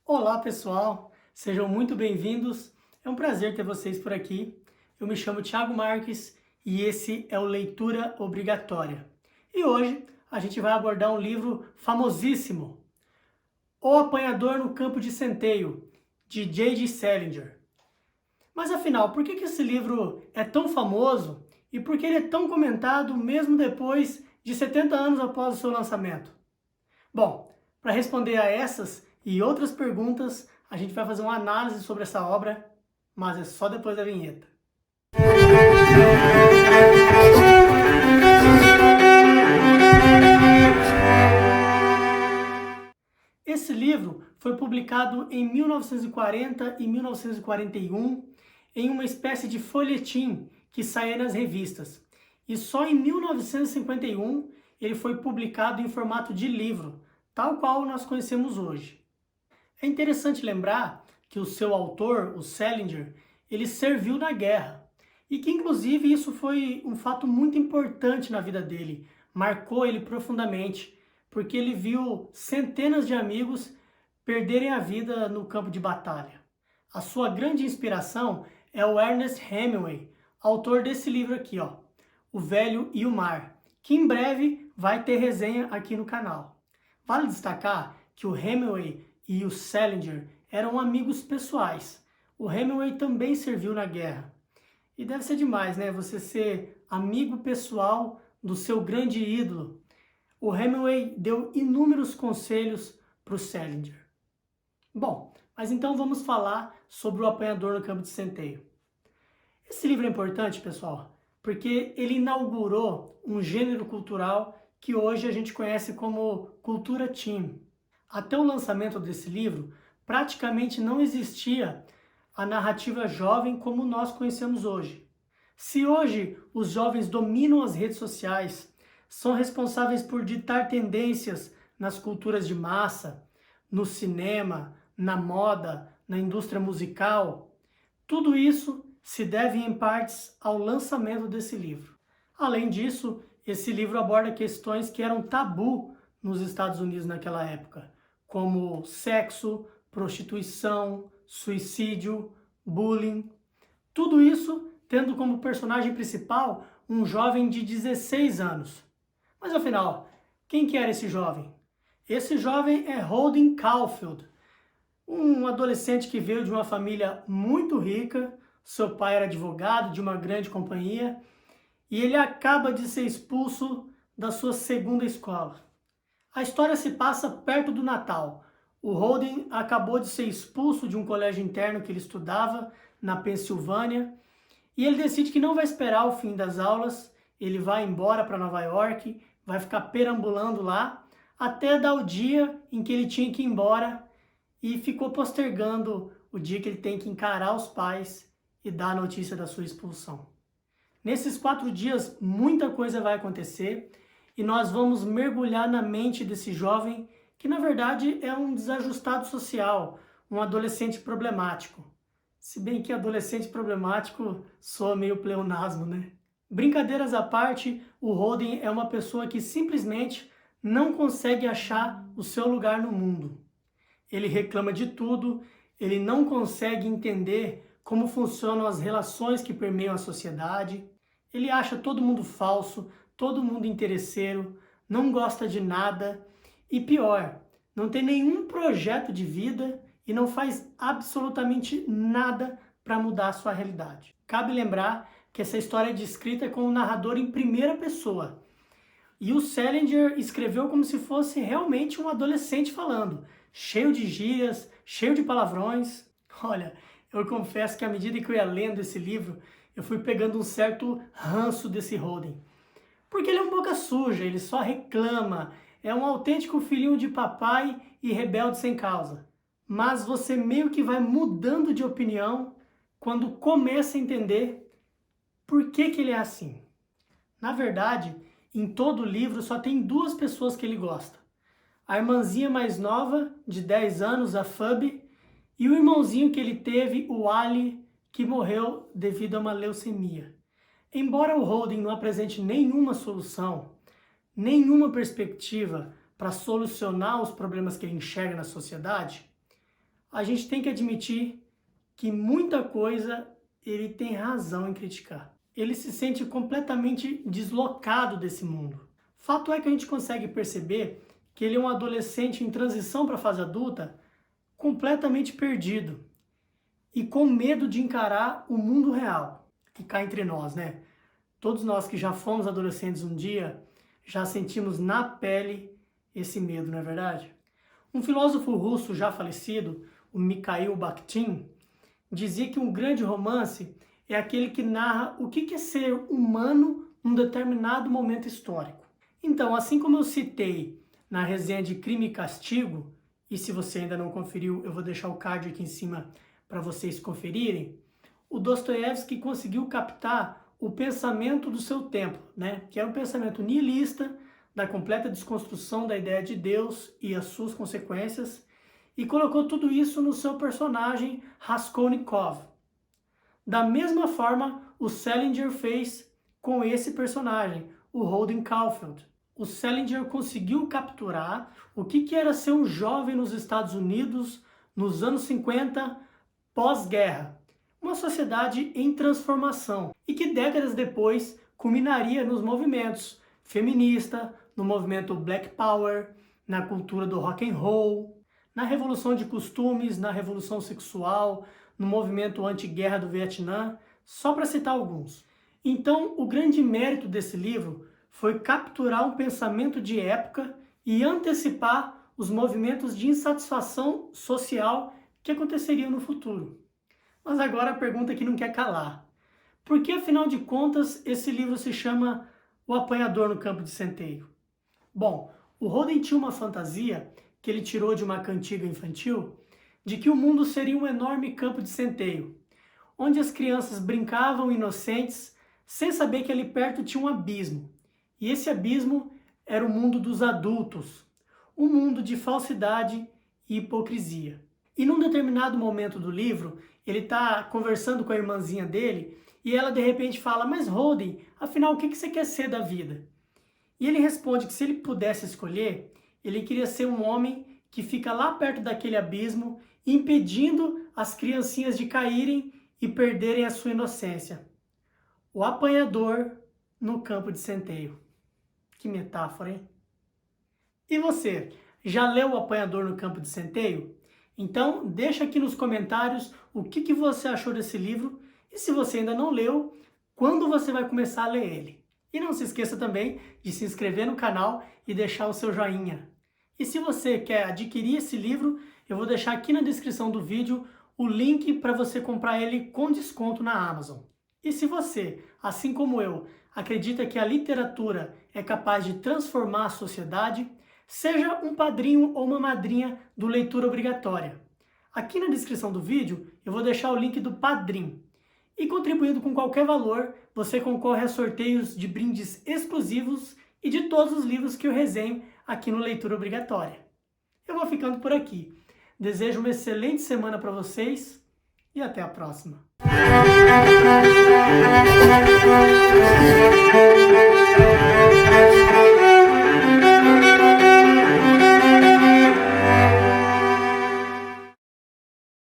Olá pessoal, sejam muito bem-vindos, é um prazer ter vocês por aqui. Eu me chamo Thiago Marques e esse é o Leitura Obrigatória. E hoje a gente vai abordar um livro famosíssimo, O Apanhador no Campo de Centeio, de J.D. Salinger. Mas afinal, por que esse livro é tão famoso e por que ele é tão comentado mesmo depois de 70 anos após o seu lançamento? Bom, para responder a essas e outras perguntas, a gente vai fazer uma análise sobre essa obra, mas é só depois da vinheta. Esse livro foi publicado em 1940 e 1941 em uma espécie de folhetim que saía nas revistas. E só em 1951 ele foi publicado em formato de livro, tal qual nós conhecemos hoje. É interessante lembrar que o seu autor, o Salinger, ele serviu na guerra e que inclusive isso foi um fato muito importante na vida dele, marcou ele profundamente, porque ele viu centenas de amigos perderem a vida no campo de batalha. A sua grande inspiração é o Ernest Hemingway, autor desse livro aqui, ó, O Velho e o Mar, que em breve vai ter resenha aqui no canal. Vale destacar que o Hemingway e o Salinger eram amigos pessoais. O Hemingway também serviu na guerra. E deve ser demais, né? Você ser amigo pessoal do seu grande ídolo. O Hemingway deu inúmeros conselhos para o Salinger. Bom, mas então vamos falar sobre o Apanhador no Campo de Centeio. Esse livro é importante, pessoal, porque ele inaugurou um gênero cultural que hoje a gente conhece como cultura teen. Até o lançamento desse livro, praticamente não existia a narrativa jovem como nós conhecemos hoje. Se hoje os jovens dominam as redes sociais, são responsáveis por ditar tendências nas culturas de massa, no cinema, na moda, na indústria musical, tudo isso se deve em partes ao lançamento desse livro. Além disso, esse livro aborda questões que eram tabu nos Estados Unidos naquela época, como sexo, prostituição, suicídio, bullying. Tudo isso tendo como personagem principal um jovem de 16 anos. Mas afinal, quem que era esse jovem? Esse jovem é Holden Caulfield, um adolescente que veio de uma família muito rica, seu pai era advogado de uma grande companhia, e ele acaba de ser expulso da sua segunda escola. A história se passa perto do Natal. O Holden acabou de ser expulso de um colégio interno que ele estudava na Pensilvânia e ele decide que não vai esperar o fim das aulas, ele vai embora para Nova York, vai ficar perambulando lá até dar o dia em que ele tinha que ir embora e ficou postergando o dia que ele tem que encarar os pais e dar a notícia da sua expulsão. Nesses 4 dias, muita coisa vai acontecer e nós vamos mergulhar na mente desse jovem que, na verdade, é um desajustado social, um adolescente problemático. Se bem que adolescente problemático soa meio pleonasmo, né? Brincadeiras à parte, o Holden é uma pessoa que simplesmente não consegue achar o seu lugar no mundo. Ele reclama de tudo, ele não consegue entender como funcionam as relações que permeiam a sociedade, ele acha todo mundo falso, todo mundo interesseiro, não gosta de nada e pior, não tem nenhum projeto de vida e não faz absolutamente nada para mudar a sua realidade. Cabe lembrar que essa história é descrita com o narrador em primeira pessoa. E o Salinger escreveu como se fosse realmente um adolescente falando, cheio de gírias, cheio de palavrões. Olha, eu confesso que à medida que eu ia lendo esse livro, eu fui pegando um certo ranço desse Holden. Porque ele é um boca suja, ele só reclama, é um autêntico filhinho de papai e rebelde sem causa. Mas você meio que vai mudando de opinião quando começa a entender por que ele é assim. Na verdade, em todo o livro só tem 2 pessoas que ele gosta. A irmãzinha mais nova, de 10 anos, a Phoebe, e o irmãozinho que ele teve, o Ali, que morreu devido a uma leucemia. Embora o Holden não apresente nenhuma solução, nenhuma perspectiva para solucionar os problemas que ele enxerga na sociedade, a gente tem que admitir que muita coisa ele tem razão em criticar. Ele se sente completamente deslocado desse mundo. Fato é que a gente consegue perceber que ele é um adolescente em transição para a fase adulta completamente perdido e com medo de encarar o mundo real. E cá entre nós, né? Todos nós que já fomos adolescentes um dia, já sentimos na pele esse medo, não é verdade? Um filósofo russo já falecido, o Mikhail Bakhtin, dizia que um grande romance é aquele que narra o que é ser humano num determinado momento histórico. Então, assim como eu citei na resenha de Crime e Castigo, e se você ainda não conferiu, eu vou deixar o card aqui em cima para vocês conferirem, o Dostoiévski conseguiu captar o pensamento do seu tempo, né? Que era um pensamento nihilista, da completa desconstrução da ideia de Deus e as suas consequências, e colocou tudo isso no seu personagem Raskolnikov. Da mesma forma, o Salinger fez com esse personagem, o Holden Caulfield. O Salinger conseguiu capturar o que era ser um jovem nos Estados Unidos nos anos 50, pós-guerra. Uma sociedade em transformação e que décadas depois culminaria nos movimentos feminista, no movimento Black Power, na cultura do rock and roll, na revolução de costumes, na revolução sexual, no movimento anti-guerra do Vietnã, só para citar alguns. Então, o grande mérito desse livro foi capturar um pensamento de época e antecipar os movimentos de insatisfação social que aconteceriam no futuro. Mas agora a pergunta que não quer calar. Por que, afinal de contas, esse livro se chama O Apanhador no Campo de Centeio? Bom, o Holden tinha uma fantasia que ele tirou de uma cantiga infantil de que o mundo seria um enorme campo de centeio, onde as crianças brincavam inocentes sem saber que ali perto tinha um abismo. E esse abismo era o mundo dos adultos, um mundo de falsidade e hipocrisia. E num determinado momento do livro, ele está conversando com a irmãzinha dele e ela de repente fala: mas Holden, afinal o que você quer ser da vida? E ele responde que se ele pudesse escolher, ele queria ser um homem que fica lá perto daquele abismo, impedindo as criancinhas de caírem e perderem a sua inocência. O apanhador no campo de centeio. Que metáfora, hein? E você, já leu O Apanhador no Campo de Centeio? Então, deixa aqui nos comentários o que você achou desse livro e se você ainda não leu, quando você vai começar a ler ele. E não se esqueça também de se inscrever no canal e deixar o seu joinha. E se você quer adquirir esse livro, eu vou deixar aqui na descrição do vídeo o link para você comprar ele com desconto na Amazon. E se você, assim como eu, acredita que a literatura é capaz de transformar a sociedade, seja um padrinho ou uma madrinha do Leitura Obrigatória. Aqui na descrição do vídeo eu vou deixar o link do Padrim. E contribuindo com qualquer valor, você concorre a sorteios de brindes exclusivos e de todos os livros que eu resenho aqui no Leitura Obrigatória. Eu vou ficando por aqui. Desejo uma excelente semana para vocês e até a próxima.